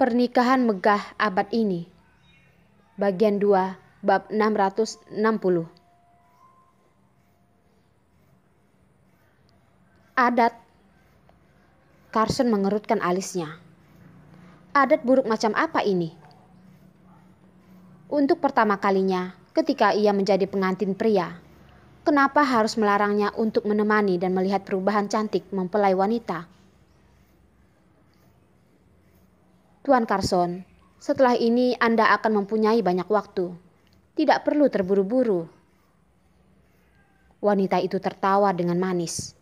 Pernikahan megah abad ini. Bagian 2, bab 660. Adat. Carson mengerutkan alisnya. Adat buruk macam apa ini? Untuk pertama kalinya ketika ia menjadi pengantin pria, kenapa harus melarangnya untuk menemani dan melihat perubahan cantik mempelai wanita? Tuan Carson, setelah ini Anda akan mempunyai banyak waktu. Tidak perlu terburu-buru. Wanita itu tertawa dengan manis.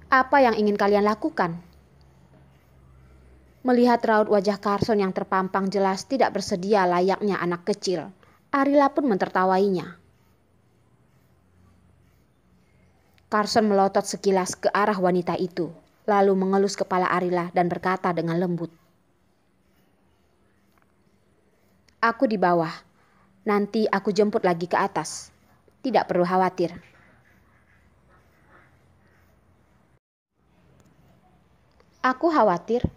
Apa yang ingin kalian lakukan? Melihat raut wajah Carson yang terpampang jelas tidak bersedia layaknya anak kecil, Arila pun mentertawainya. Carson melotot sekilas ke arah wanita itu, lalu mengelus kepala Arila dan berkata dengan lembut. Aku di bawah, nanti aku jemput lagi ke atas. Tidak perlu khawatir. Aku khawatir.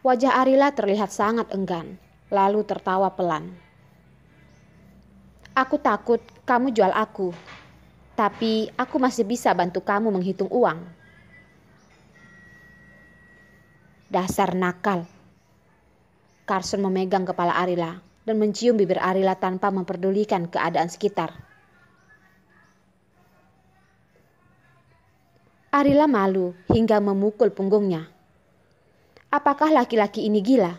Wajah Arila terlihat sangat enggan, lalu tertawa pelan. Aku takut kamu jual aku, tapi aku masih bisa bantu kamu menghitung uang. Dasar nakal. Carson memegang kepala Arila dan mencium bibir Arila tanpa memperdulikan keadaan sekitar. Arila malu hingga memukul punggungnya. Apakah laki-laki ini gila?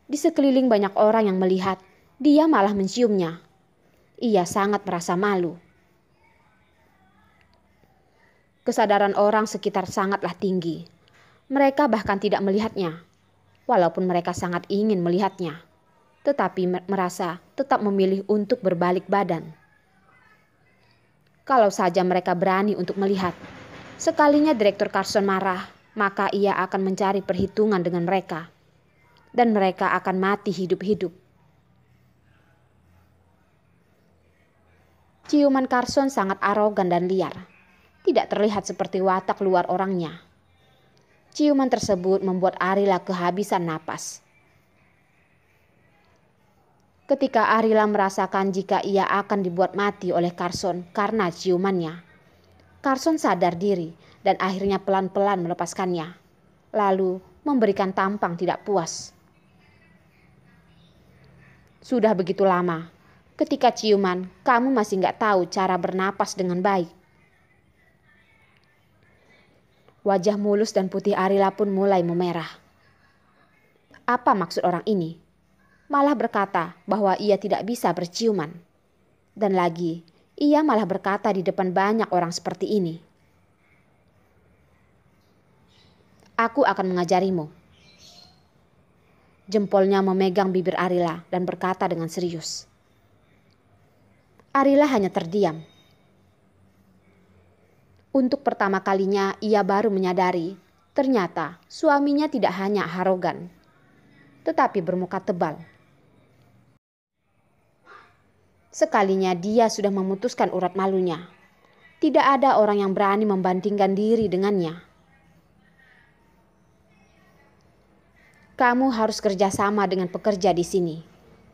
Di sekeliling banyak orang yang melihat, dia malah menciumnya. Ia sangat merasa malu. Kesadaran orang sekitar sangatlah tinggi. Mereka bahkan tidak melihatnya, walaupun mereka sangat ingin melihatnya, tetapi merasa tetap memilih untuk berbalik badan. Kalau saja mereka berani untuk melihat, sekalinya Direktur Carson marah, maka ia akan mencari perhitungan dengan mereka, dan mereka akan mati hidup-hidup. Ciuman Carson sangat arogan dan liar, tidak terlihat seperti watak luar orangnya. Ciuman tersebut membuat Arila kehabisan napas. Ketika Arila merasakan jika ia akan dibuat mati oleh Carson karena ciumannya, Carson sadar diri dan akhirnya pelan-pelan melepaskannya, lalu memberikan tampang tidak puas. Sudah begitu lama, ketika ciuman kamu masih gak tahu cara bernapas dengan baik. Wajah mulus dan putih Arila pun mulai memerah. Apa maksud orang ini? Malah berkata bahwa ia tidak bisa berciuman. Dan lagi, ia malah berkata di depan banyak orang seperti ini. Aku akan mengajarimu. Jempolnya memegang bibir Arila dan berkata dengan serius. Arila hanya terdiam. Untuk pertama kalinya ia baru menyadari, ternyata suaminya tidak hanya arogan, tetapi bermuka tebal. Sekalinya dia sudah memutuskan urat malunya. Tidak ada orang yang berani membandingkan diri dengannya. Kamu harus kerjasama dengan pekerja di sini.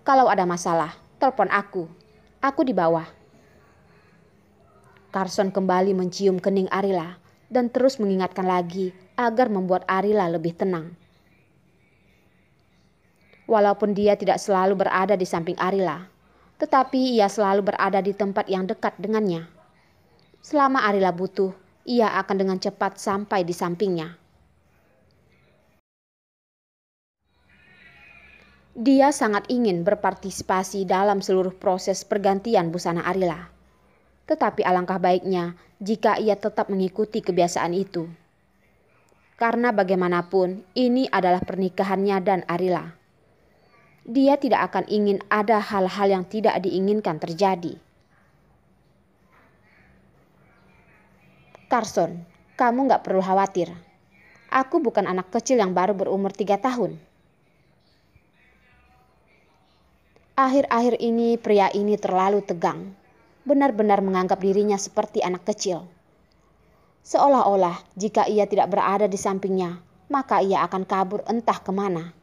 Kalau ada masalah, telepon aku. Aku di bawah. Carson kembali mencium kening Arila dan terus mengingatkan lagi agar membuat Arila lebih tenang. Walaupun dia tidak selalu berada di samping Arila, tetapi ia selalu berada di tempat yang dekat dengannya. Selama Arila butuh, ia akan dengan cepat sampai di sampingnya. Dia sangat ingin berpartisipasi dalam seluruh proses pergantian busana Arila. Tetapi alangkah baiknya jika ia tetap mengikuti kebiasaan itu. Karena bagaimanapun ini adalah pernikahannya dan Arila. Dia tidak akan ingin ada hal-hal yang tidak diinginkan terjadi. Carson, kamu gak perlu khawatir. Aku bukan anak kecil yang baru berumur 3 tahun. Akhir-akhir ini pria ini terlalu tegang. Benar-benar menganggap dirinya seperti anak kecil. Seolah-olah jika ia tidak berada di sampingnya, maka ia akan kabur entah kemana.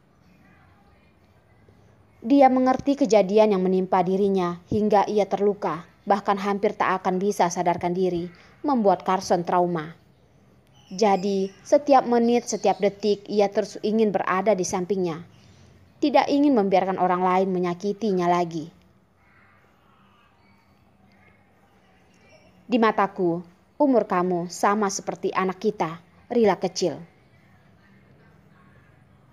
Dia mengerti kejadian yang menimpa dirinya hingga ia terluka, bahkan hampir tak akan bisa sadarkan diri, membuat Carson trauma. Jadi, setiap menit, setiap detik ia terus ingin berada di sampingnya. Tidak ingin membiarkan orang lain menyakitinya lagi. Di mataku, umur kamu sama seperti anak kita, Rila kecil.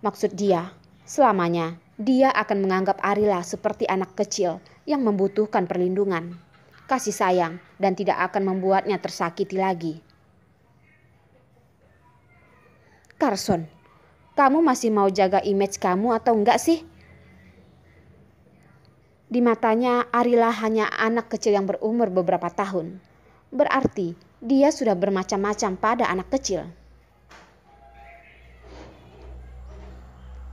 Maksud dia, selamanya dia akan menganggap Arila seperti anak kecil yang membutuhkan perlindungan, kasih sayang, dan tidak akan membuatnya tersakiti lagi. Carson, kamu masih mau jaga image kamu atau enggak sih? Di matanya Arila hanya anak kecil yang berumur beberapa tahun. Berarti dia sudah bermacam-macam pada anak kecil.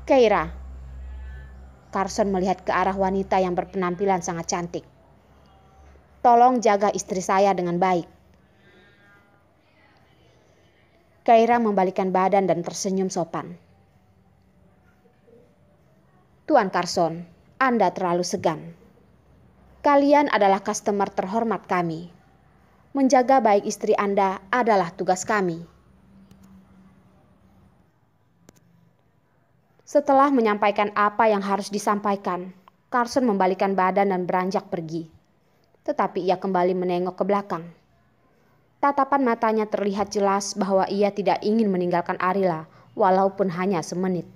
Keira. Carson melihat ke arah wanita yang berpenampilan sangat cantik. Tolong jaga istri saya dengan baik. Keira membalikkan badan dan tersenyum sopan. Tuan Carson, Anda terlalu segan. Kalian adalah customer terhormat kami. Menjaga baik istri Anda adalah tugas kami. Setelah menyampaikan apa yang harus disampaikan, Carson membalikkan badan dan beranjak pergi. Tetapi ia kembali menengok ke belakang. Tatapan matanya terlihat jelas bahwa ia tidak ingin meninggalkan Arila, walaupun hanya semenit.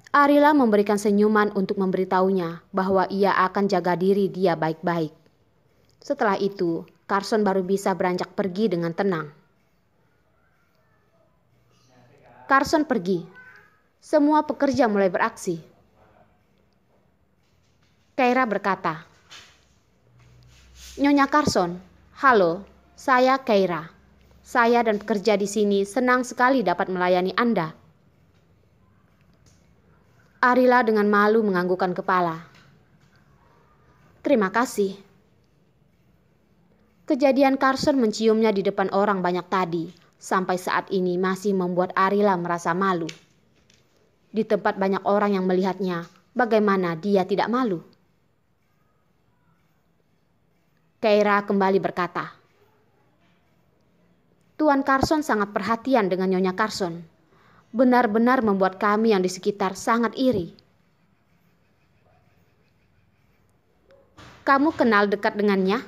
Arila memberikan senyuman untuk memberitahunya bahwa ia akan jaga diri dia baik-baik. Setelah itu, Carson baru bisa beranjak pergi dengan tenang. Carson pergi. Semua pekerja mulai beraksi. Keira berkata, Nyonya Carson, halo, saya Keira. Saya dan pekerja di sini senang sekali dapat melayani Anda. Arila dengan malu menganggukkan kepala. Terima kasih. Kejadian Carson menciumnya di depan orang banyak tadi, sampai saat ini masih membuat Arila merasa malu. Di tempat banyak orang yang melihatnya, bagaimana dia tidak malu? Keira kembali berkata, Tuan Carson sangat perhatian dengan Nyonya Carson. Benar-benar membuat kami yang di sekitar sangat iri. Kamu kenal dekat dengannya?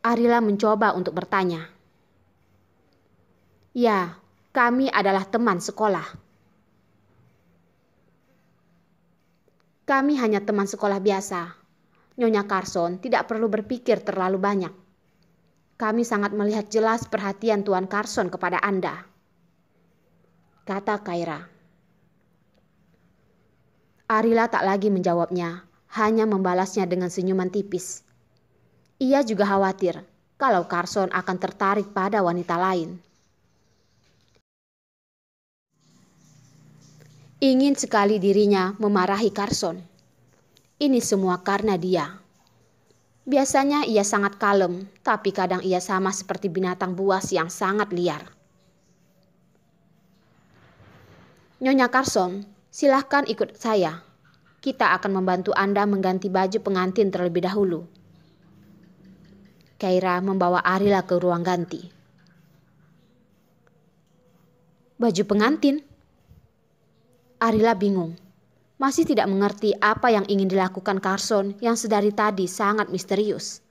Arila mencoba untuk bertanya. Ya, kami adalah teman sekolah. Kami hanya teman sekolah biasa. Nyonya Carson tidak perlu berpikir terlalu banyak. Kami sangat melihat jelas perhatian Tuan Carson kepada Anda, kata Keira. Arila tak lagi menjawabnya, hanya membalasnya dengan senyuman tipis. Ia juga khawatir kalau Carson akan tertarik pada wanita lain. Ingin sekali dirinya memarahi Carson. Ini semua karena dia. Biasanya ia sangat kalem, tapi kadang ia sama seperti binatang buas yang sangat liar. Nyonya Carson, silahkan ikut saya. Kita akan membantu Anda mengganti baju pengantin terlebih dahulu. Keira membawa Arila ke ruang ganti. Baju pengantin? Arila bingung. Masih tidak mengerti apa yang ingin dilakukan Carson yang sedari tadi sangat misterius.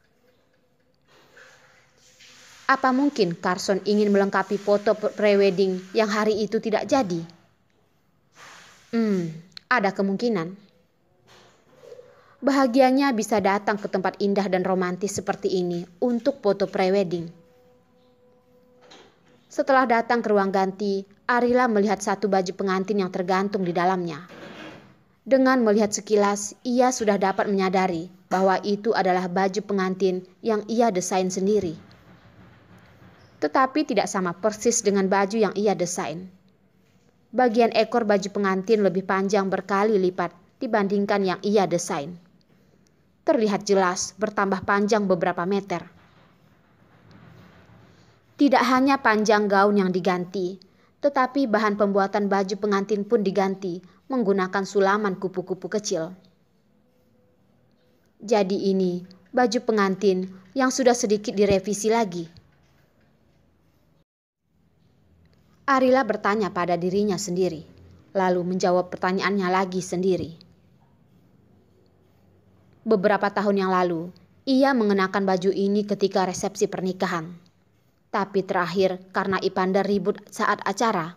Apa mungkin Carson ingin melengkapi foto prewedding yang hari itu tidak jadi? Ada kemungkinan. Bahagianya bisa datang ke tempat indah dan romantis seperti ini untuk foto prewedding. Setelah datang ke ruang ganti, Arila melihat satu baju pengantin yang tergantung di dalamnya. Dengan melihat sekilas, ia sudah dapat menyadari bahwa itu adalah baju pengantin yang ia desain sendiri. Tetapi tidak sama persis dengan baju yang ia desain. Bagian ekor baju pengantin lebih panjang berkali lipat dibandingkan yang ia desain. Terlihat jelas bertambah panjang beberapa meter. Tidak hanya panjang gaun yang diganti, tetapi bahan pembuatan baju pengantin pun diganti menggunakan sulaman kupu-kupu kecil. Jadi ini baju pengantin yang sudah sedikit direvisi lagi. Arila bertanya pada dirinya sendiri, lalu menjawab pertanyaannya lagi sendiri. Beberapa tahun yang lalu, ia mengenakan baju ini ketika resepsi pernikahan. Tapi terakhir karena Ipanda ribut saat acara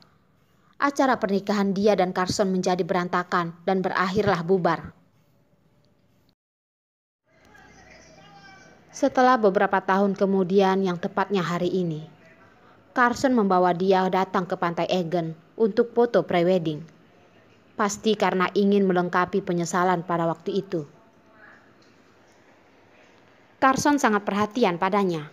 pernikahan dia dan Carson menjadi berantakan dan berakhirlah bubar. Setelah beberapa tahun kemudian, yang tepatnya hari ini, Carson membawa dia datang ke Pantai Egan untuk foto prewedding. Pasti karena ingin melengkapi penyesalan pada waktu itu. Carson sangat perhatian padanya.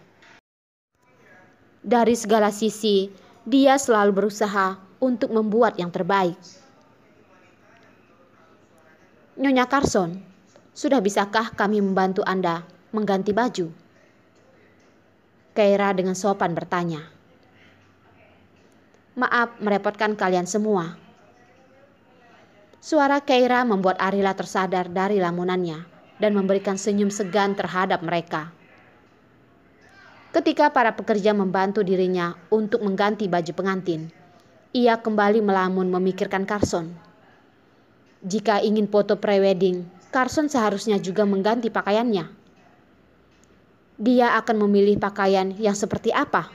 Dari segala sisi, dia selalu berusaha untuk membuat yang terbaik. Nyonya Carson, sudah bisakah kami membantu Anda mengganti baju? Keira dengan sopan bertanya. Maaf merepotkan kalian semua. Suara Keira membuat Arila tersadar dari lamunannya dan memberikan senyum segan terhadap mereka. Ketika para pekerja membantu dirinya untuk mengganti baju pengantin, ia kembali melamun memikirkan Carson. Jika ingin foto prewedding, Carson seharusnya juga mengganti pakaiannya. Dia akan memilih pakaian yang seperti apa?